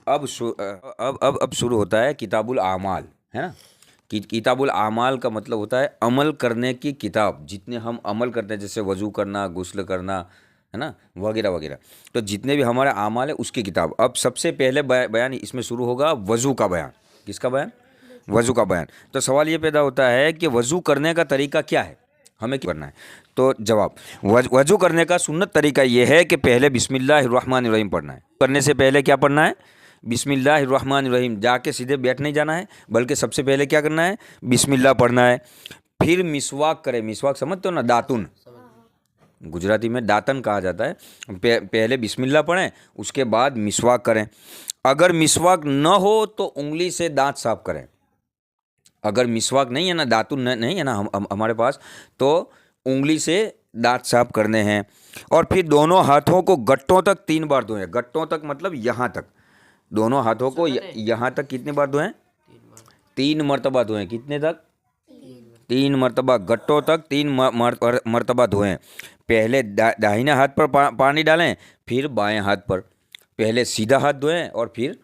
अब शुरू होता है किताबुल आमाल, है ना। किताबुल आमाल का मतलब होता है अमल करने की किताब। जितने हम अमल करते हैं, जैसे वज़ू करना, गुस्ल करना, है ना, वगैरह वगैरह, तो जितने भी हमारे आमाल है उसकी किताब। अब सबसे पहले बयान इसमें शुरू होगा वज़ू का बयान। किसका बयान? वज़ू का बयान। तो सवाल ये पैदा होता है कि वज़ू करने का तरीका क्या है, हमें क्या करना है। तो जवाब, वज़ू करने का सुन्नत तरीका ये है कि पहले बिस्मिल्लाहिर्रहमानिर्रहीम पढ़ना है। करने से पहले क्या पढ़ना है? बिस्मिल्लाहिर्रहमानिर्रहीम। जाके सीधे बैठ नहीं जाना है, बल्कि सबसे पहले क्या करना है? बिस्मिल्लाह पढ़ना है। फिर मिसवाक करें। मिसवाक समझते हो ना, दातुन, गुजराती में दातन कहा जाता है। पहले बिस्मिल्लाह पढ़ें, उसके बाद मिसवाक करें। अगर मिसवाक न हो तो उंगली से दांत साफ करें। अगर मिसवाक नहीं है ना, दातुन नहीं है ना हमारे पास, तो उंगली से दांत साफ करने हैं। और फिर दोनों हाथों को गट्टों तक 3 बार धोएं। गट्टों तक मतलब यहाँ तक, दोनों हाथों को यहाँ तक कितने बार धोएं? 3 मरतबा धोएं। कितने तक? 3 मरतबा। गट्टों तक 3 मरतबा धोएं। पहले दाहिने हाथ पर पानी डालें, फिर बाएं हाथ पर। पहले सीधा हाथ धोएं और फिर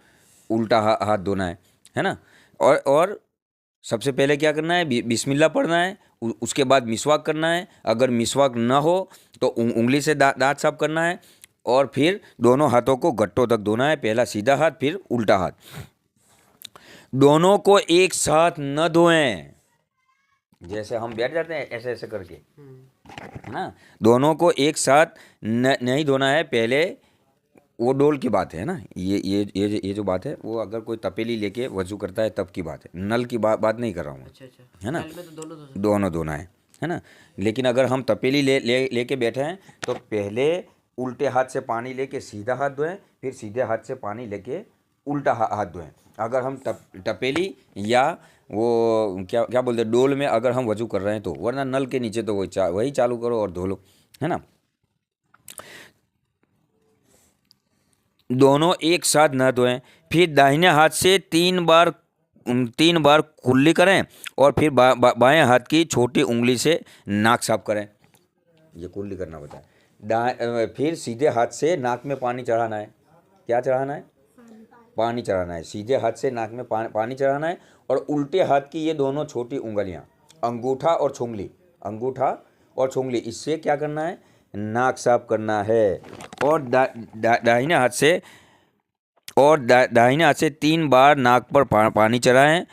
उल्टा हाथ धोना है ना। और सबसे पहले क्या करना है? बिस्मिल्लाह पढ़ना है। उसके बाद मिसवाक करना है। अगर मिसवाक ना हो तो उंगली से दांत साफ करना है। और फिर दोनों हाथों को गट्टों तक धोना है। पहला सीधा हाथ, फिर उल्टा हाथ। दोनों को एक साथ न धोएं, जैसे हम बैठ जाते हैं ऐसे ऐसे करके, है ना। दोनों को एक साथ नहीं धोना है। पहले वो डोल की बात है ना, ये जो बात है वो अगर कोई तपेली लेके वजू करता है तब की बात है, नल की बात नहीं कर रहा हूँ। अच्छा, है ना। तो दोनों धोना है ना। लेकिन अगर हम तपेली लेके बैठे हैं तो पहले उल्टे हाथ से पानी लेके सीधा हाथ धोएं, फिर सीधे हाथ से पानी लेके उल्टा हाथ धोएं। अगर हम टपेली या वो क्या बोलते हैं, डोल में अगर हम वजू कर रहे हैं तो, वरना नल के नीचे तो वही चालू करो और धो लो, है ना। दोनों एक साथ न धोएं। फिर दाहिने हाथ से 3 बार कुल्ली करें और फिर बाएं हाथ की छोटी उंगली से नाक साफ करें। ये कुल्ली करना बताए। फिर सीधे हाथ से नाक में पानी चढ़ाना है। क्या चढ़ाना है? पानी चढ़ाना है। सीधे हाथ से नाक में पानी चढ़ाना है। और उल्टे हाथ की ये दोनों छोटी उंगलियां, अंगूठा और छुंगली, इससे क्या करना है? नाक साफ करना है। और दाहिने हाथ से 3 बार नाक पर पानी चढ़ाएं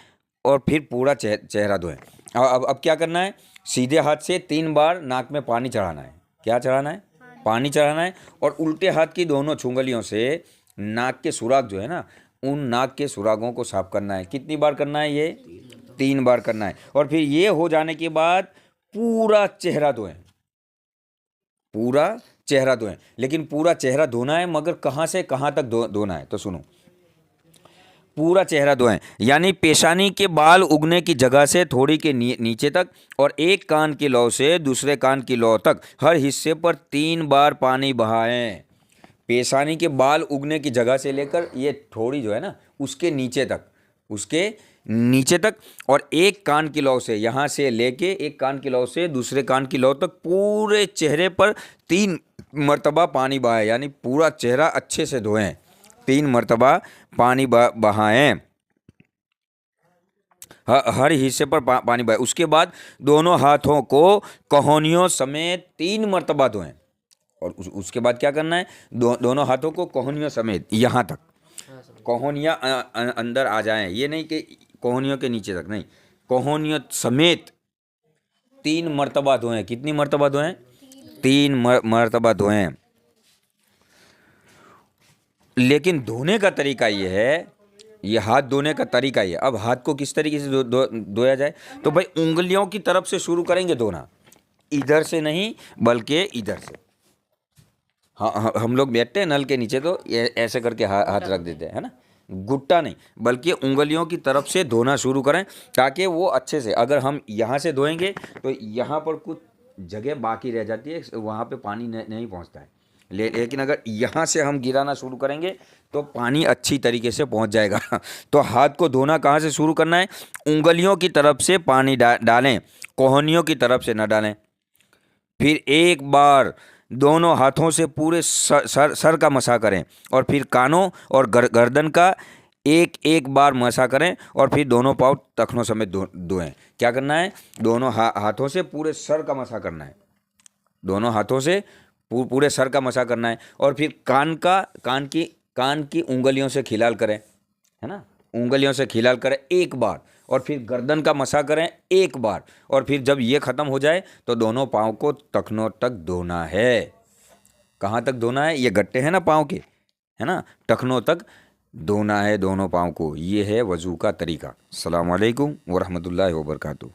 और फिर पूरा चेहरा धोएं। अब क्या करना है? सीधे हाथ से 3 बार नाक में पानी चढ़ाना है। क्या चढ़ाना है? पानी चढ़ाना है। और उल्टे हाथ की दोनों छुंगलियों से नाक के सुराग जो है ना, उन नाक के सुरागों को साफ करना है। कितनी बार करना है? ये 3 बार करना है। और फिर ये हो जाने के बाद पूरा चेहरा धोएं। लेकिन पूरा चेहरा धोना है, मगर कहाँ से कहाँ तक धोना है? तो सुनो, पूरा चेहरा धोएं, यानी पेशानी के बाल उगने की जगह से थोड़ी के नीचे तक, और एक कान की लौ से दूसरे कान की लौ तक हर हिस्से पर 3 बार पानी बहाएं। पेशानी के बाल उगने की जगह से लेकर ये थोड़ी जो है ना, उसके नीचे तक, और एक कान की लौ से, यहाँ से लेके एक कान की लौ से दूसरे कान की लौ तक पूरे चेहरे पर 3 मरतबा पानी बहाएं, यानी पूरा चेहरा अच्छे से धोएं। 3 मरतबा पानी बहाएं, हर हिस्से पर पानी बहाएं। उसके बाद दोनों हाथों को कोहनियों समेत 3 मरतबा धोएं। और उसके बाद क्या करना है? दोनों हाथों को कोहनियों समेत, यहाँ तक कोहनियाँ अंदर आ जाएं। ये नहीं कि कोहनियों के नीचे तक, नहीं, कोहनियों समेत 3 मरतबा धोएं। कितनी मरतबा धोएं? 3 मरतबा धोएं। लेकिन धोने का तरीका ये है, ये हाथ धोने का तरीका ये। अब हाथ को किस तरीके से धोया जाए? तो भाई उंगलियों की तरफ से शुरू करेंगे धोना, इधर से नहीं बल्कि इधर से। हाँ, हम लोग बैठते हैं नल के नीचे तो ऐसे करके हाथ रख देते हैं, है ना। गुट्टा नहीं, बल्कि उंगलियों की तरफ से धोना शुरू करें, ताकि वो अच्छे से, अगर हम यहाँ से धोएंगे तो यहाँ पर कुछ जगह बाकी रह जाती है, वहाँ पे पानी नहीं पहुँचता है। लेकिन अगर यहाँ से हम गिराना शुरू करेंगे तो पानी अच्छी तरीके से पहुँच जाएगा। तो हाथ को धोना कहाँ से शुरू करना है? उंगलियों की तरफ से पानी डालें, कोहनियों की तरफ से न डालें। फिर एक बार दोनों हाथों से पूरे सर का मसा करें और फिर कानों और गर्दन का एक एक बार मसा करें और फिर दोनों पाँव टखनों समेत धोएं। क्या करना है? दोनों हाथों से पूरे सर का मसा करना है, दोनों हाथों से पूरे सर का मसा करना है और फिर कान की उंगलियों से खिलाल करें, है ना, उंगलियों से खिलाल करें एक बार और फिर गर्दन का मसा करें एक बार और फिर जब ये ख़त्म हो जाए तो दोनों पाँव को टखनों तक धोना है। कहाँ तक धोना है? ये गट्टे हैं ना पाँव के, है ना, टखनों तक धोना है दोनों पाँव को। ये है वज़ू का तरीका। अस्सलामु अलैकुम वरहमतुल्लाहि वबरकातुहू।